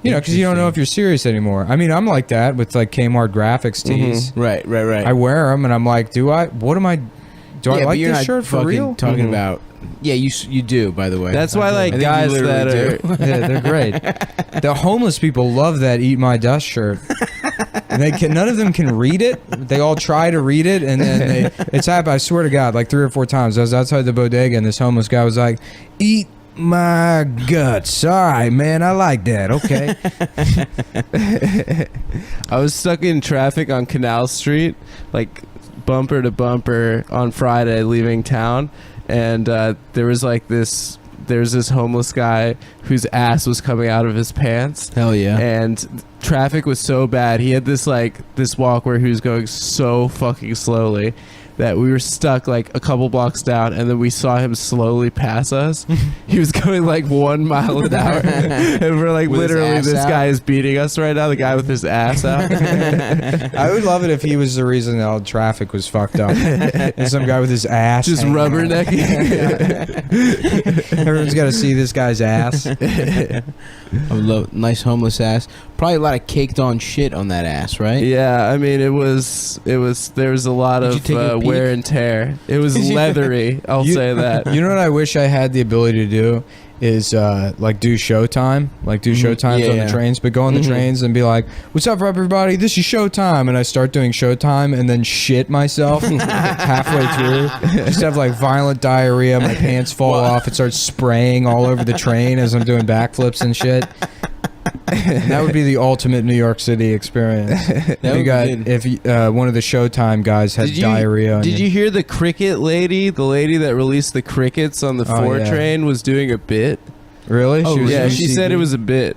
You know, because you don't know if you're serious anymore. I mean, I'm like that with like Kmart graphics tees. Right. I wear them and I'm like, do I like this shirt for real? Talking about. Yeah, you do, by the way. That's why, like, guys that are... Yeah, they're great. The homeless people love that Eat My Dust shirt. None of them can read it. They all try to read it, and then it's happened, I swear to God, like 3 or 4 times. I was outside the bodega, and this homeless guy was like, eat my guts. All right, man, I like that. Okay. I was stuck in traffic on Canal Street, like, bumper to bumper on Friday leaving town. And there was this homeless guy whose ass was coming out of his pants. Hell yeah. And traffic was so bad. He had this walk where he was going so fucking slowly that we were stuck like a couple blocks down, and then we saw him slowly pass us. He was going like 1 mile an hour, and we're like, with literally, this guy is beating us right now. The guy with his ass out. I would love it if he was the reason all traffic was fucked up. And some guy with his ass just rubbernecking. Everyone's got to see this guy's ass. I would love nice homeless ass. Probably a lot of caked on shit on that ass, right? Yeah, I mean, there was a lot of wear and tear. It was leathery. I'll say that. You know what I wish I had the ability to do is like do showtime, showtimes on the trains, but go on the trains and be like, "What's up, everybody? This is showtime," and I start doing showtime and then shit myself halfway through. Just have like violent diarrhea, my pants fall off, it starts spraying all over the train as I'm doing backflips and shit. That would be the ultimate New York City experience. If one of the Showtime guys had diarrhea. Did you hear the cricket lady? The lady that released the crickets on the 4 train was doing a bit. Really? She said it was a bit.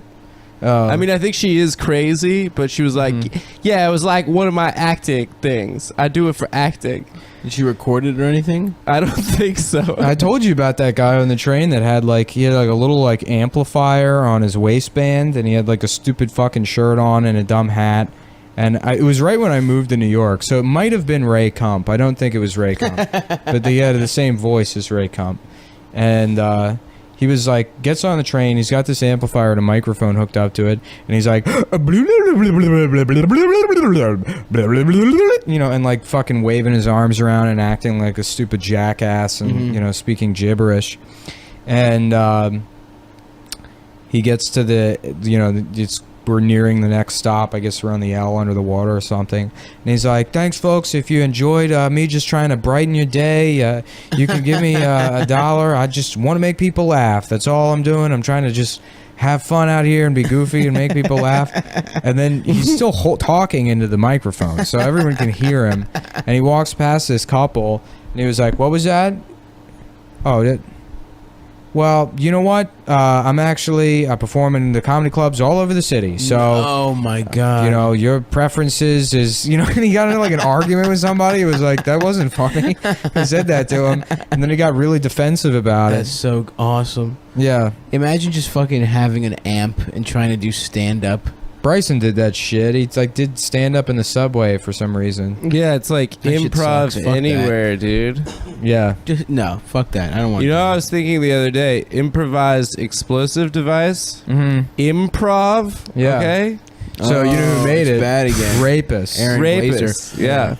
I mean, I think she is crazy, but she was like, yeah, it was like one of my acting things. I do it for acting. Did she record it or anything? I don't think so. I told you about that guy on the train that had like a little like amplifier on his waistband, and he had like a stupid fucking shirt on and a dumb hat. And it was right when I moved to New York, so it might have been Ray Kump. I don't think it was Ray Kump, but he had the same voice as Ray Kump. And he was like, gets on the train, he's got this amplifier and a microphone hooked up to it, and he's like, you know, and like fucking waving his arms around and acting like a stupid jackass and, you know, speaking gibberish. And he gets to the, you know, we're nearing the next stop, I guess we're on the L under the water or something, and he's like, thanks folks, if you enjoyed me just trying to brighten your day, you can give me $1. I just want to make people laugh, that's all I'm doing. I'm trying to just have fun out here and be goofy and make people laugh. And then he's still talking into the microphone so everyone can hear him, and he walks past this couple and he was like, what was that? Well, you know what? I'm actually performing in the comedy clubs all over the city. So, oh my god, you know, your preferences is, you know, and he got into like an argument with somebody. It was like, that wasn't funny. He said that to him, and then he got really defensive about it. That's so awesome. Yeah. Imagine just fucking having an amp and trying to do stand up. Bryson did that shit. He like did stand up in the subway for some reason. Yeah, it's like That shit improv sucks. Fuck anywhere, dude. Yeah. Just no, fuck that. I don't want. You know, I was thinking the other day, improvised explosive device. Mm-hmm. Improv. Yeah. Okay. So you know who made it? Bad again. Rapists. Aaron Rapists. Glazer. Yeah.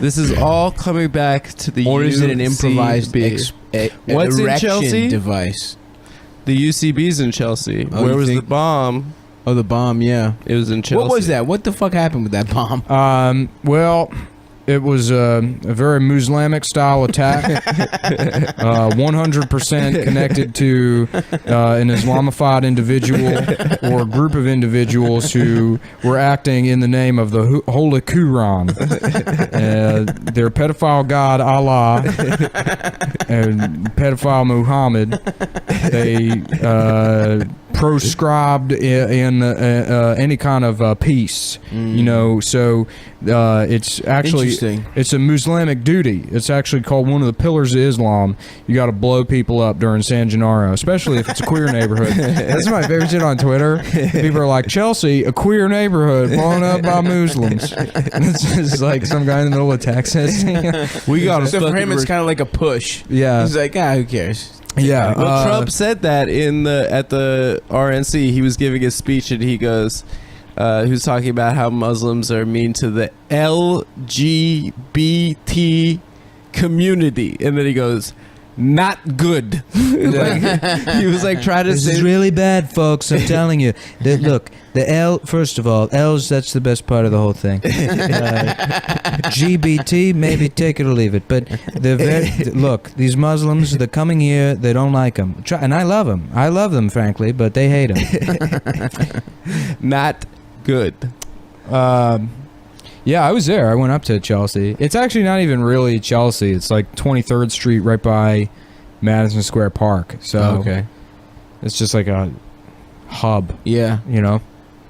This is all coming back to the Or is it an improvised UCB. What's in erection Chelsea? device? The UCB's in Chelsea. Oh, Where you was the think- bomb? Oh, the bomb. Yeah. It was in Chelsea. What was that? What the fuck happened with that bomb? Well, it was a very Muslimic style attack, 100% connected to an Islamified individual or a group of individuals who were acting in the name of the Holy Quran. Their pedophile god Allah and pedophile Muhammad, they proscribed in any kind of peace, you know. So it's actually it's a Muslimic duty. It's actually called one of the pillars of Islam. You got to blow people up during San Gennaro, especially if it's a queer neighborhood. That's my favorite shit on Twitter. People are like, Chelsea, a queer neighborhood blown up by Muslims. And it's just like some guy in the middle of Texas. We got So for him, it's kind of like a push. Yeah. He's like, who cares? Yeah. Well, Trump said that at the RNC. He was giving a speech and he goes, he was talking about how Muslims are mean to the LGBT community, and then he goes, "Not good." Like, he was like trying to This say, is really bad, folks. I'm telling you. Look, the L. First of all, L's. That's the best part of the whole thing. GBT, maybe take it or leave it. But look, these Muslims, they're coming here. They don't like them, and I love them. I love them, frankly, but they hate them. "Not good." Yeah, I was there. I went up to Chelsea. It's actually not even really Chelsea. It's like 23rd Street, right by Madison Square Park. So Okay. it's just like a hub, Yeah. you know.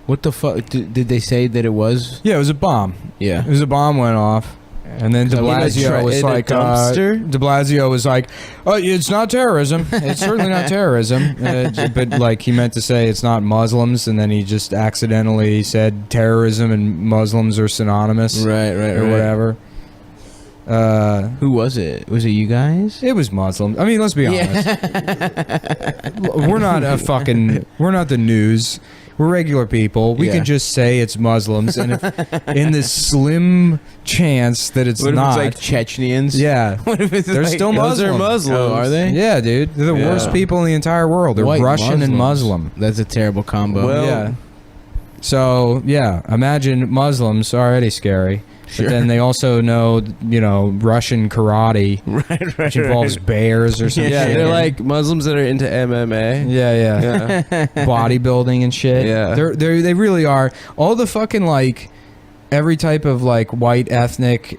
What the fuck? Did they say that it was? Yeah, it was a bomb. Yeah. It was a bomb went off, and then De Blasio was like, in a dumpster? De Blasio was like, "Oh, it's not terrorism. It's certainly not terrorism." But like he meant to say it's not Muslims, and then he just accidentally said terrorism and Muslims are synonymous, Right. or whatever. Who was it? Was it you guys? It was Muslim. I mean, let's be honest. We're not the news. We're regular people. We Yeah. can just say it's Muslims, and if, in this slim chance that it's What if not, it's like Chechens? yeah, What if it's they're like, still Those are Muslim. Muslims. Oh, are they? Yeah, dude, they're the Yeah. worst people in the entire world. They're White Russian and Muslims. Muslim. That's a terrible combo. Well, Yeah. So yeah, imagine Muslims already scary. Sure. But then they also know, Russian karate, right. which involves bears or something. yeah, they're like Muslims that are into MMA. Yeah. Yeah. Bodybuilding and shit. Yeah. They really are. All the fucking like every type of like white ethnic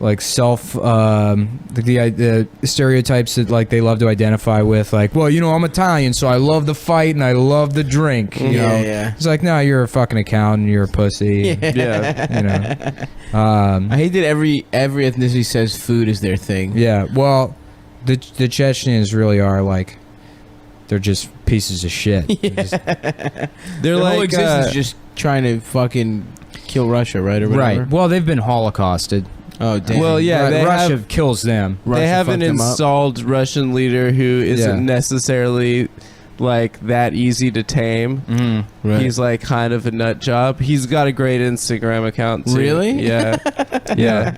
like self the stereotypes that like they love to identify with, like, well, I'm Italian, so I love the fight and I love the drink. You know, Yeah. it's like, no, you're a fucking accountant, you're a pussy. Yeah. I hate that every ethnicity says food is their thing. Yeah. Well, the Chechens really are like, they're just pieces of shit. They're just- They're Their whole like existence is just trying to fucking kill Russia, right? Or whatever. right. Well, they've been holocausted. Oh, damn. Well, yeah, they Russia have- kills them. Russia they have an fucked them up. installed Russian leader who isn't Yeah. necessarily like that easy to tame. Mm-hmm. Right. He's like kind of a nut job. He's got a great Instagram account too. Really? Yeah. Yeah.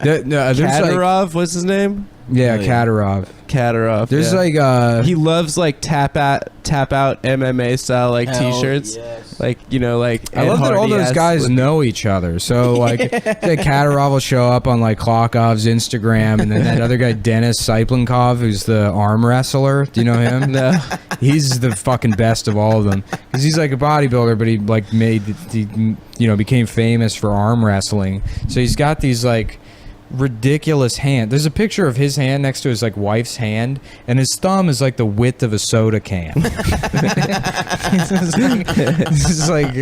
There's like, Kadyrov, what's his name? yeah, Oh, yeah. Kadyrov. Kadyrov. There's yeah. like he loves like tap out MMA style like Hell t-shirts. yes. Like, like I Ed love that all Hardy those has guys with- know each other. So like, Kadyrov will show up on like Klokov's Instagram, and then that other guy Denis Siplenkov, who's the arm wrestler. Do you know him? No. He's the fucking best of all of them because he's like a bodybuilder, but he like became famous for arm wrestling. So he's got these like ridiculous hand. There's a picture of his hand next to his like wife's hand, and his thumb is like the width of a soda can. It's just like